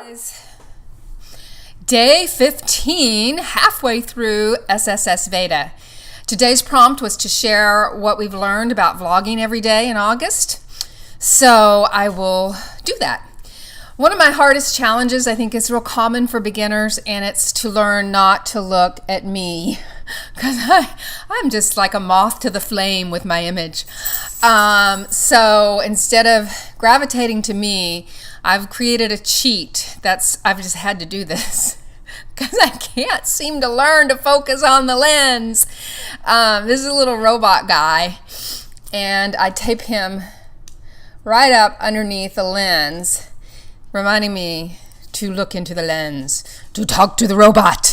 Guys, day 15, halfway through sssveda. Today's prompt was to share what we've learned about vlogging every day in August. So I will do that. One of my hardest challenges, I think, is real common for beginners, and it's to learn not to look at me, because I'm just like a moth to the flame with my image. So instead of gravitating to me, I've created a cheat. I've just had to do this because I can't seem to learn to focus on the lens. This is a little robot guy, and I tape him right up underneath the lens, reminding me to look into the lens, to talk to the robot.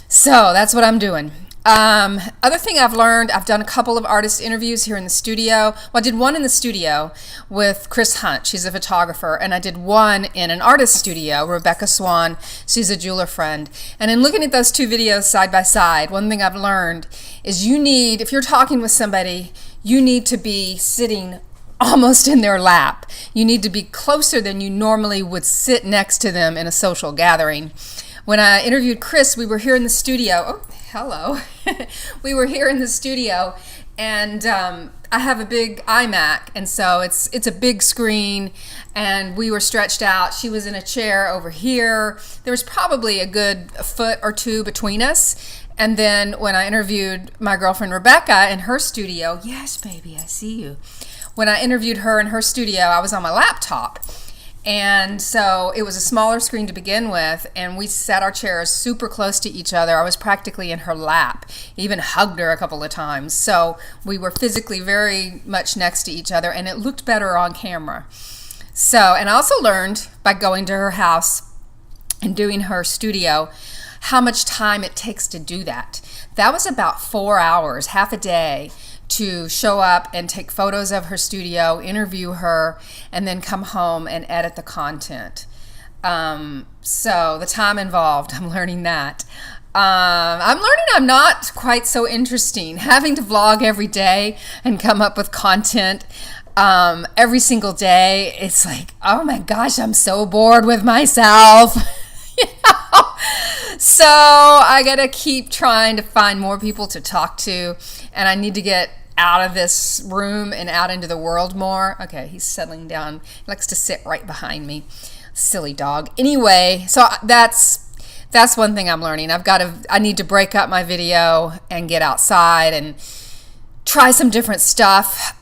So that's what I'm doing. Other thing I've learned, I've done a couple of artist interviews here in the studio. Well, I did one in the studio with Chris Hunt. She's a photographer. And I did one in an artist studio, Rebecca Swan. She's a jeweler friend. And in looking at those two videos side by side, one thing I've learned is if you're talking with somebody, you need to be sitting almost in their lap. You need to be closer than you normally would sit next to them in a social gathering. When I interviewed Chris, we were here in the studio. Oh, hello. We were here in the studio, and I have a big iMac, and so it's a big screen, and we were stretched out. She was in a chair over here. There was probably a good foot or two between us. And then when I interviewed my girlfriend Rebecca in her studio, yes, baby, I see you. When I interviewed her in her studio, I was on my laptop. And so it was a smaller screen to begin with, and we sat our chairs super close to each other. I was practically in her lap, even hugged her a couple of times. So we were physically very much next to each other, and it looked better on camera. So, and I also learned by going to her house and doing her studio how much time it takes to do that. That was about 4 hours, half a day, to show up and take photos of her studio, interview her, and then come home and edit the content. So the time involved, I'm learning that. I'm learning I'm not quite so interesting. Having to vlog every day and come up with content every single day, it's like, oh my gosh, I'm so bored with myself. You know? So I gotta keep trying to find more people to talk to, and I need to get out of this room and out into the world more. Okay, he's settling down. He likes to sit right behind me. Silly dog. Anyway, so that's one thing I'm learning. I need to break up my video and get outside and try some different stuff.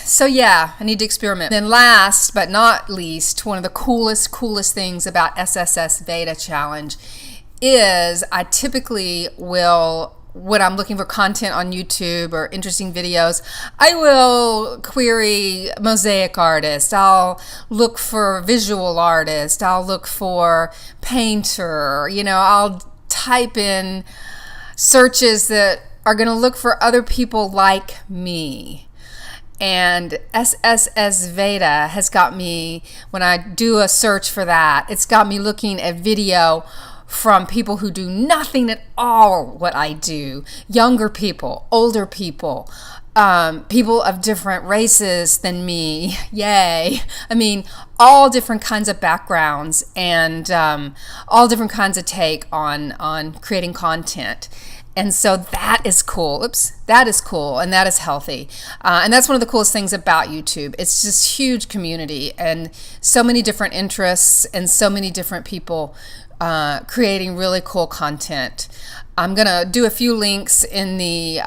So yeah, I need to experiment. Then last but not least, one of the coolest things about sssveda challenge is I typically will, when I'm looking for content on YouTube or interesting videos, I will query mosaic artist, I'll look for visual artist, I'll look for painter, I'll type in searches that are going to look for other people like me. And sssveda has got me, when I do a search for that, it's got me looking at video from people who do nothing at all what I do. Younger people, older people, people of different races than me. Yay. I mean, all different kinds of backgrounds and all different kinds of take on creating content. And so that is cool. That is cool, and that is healthy. And that's one of the coolest things about YouTube. It's just huge community and so many different interests and so many different people creating really cool content. I'm going to do a few links in the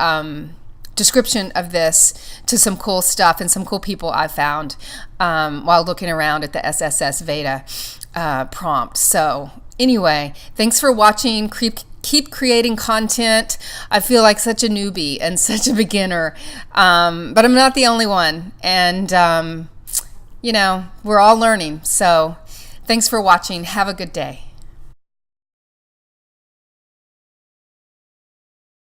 description of this to some cool stuff and some cool people I found while looking around at the sssveda prompt. So anyway, thanks for watching. Keep creating content. I feel like such a newbie and such a beginner, but I'm not the only one. And, we're all learning. So thanks for watching. Have a good day.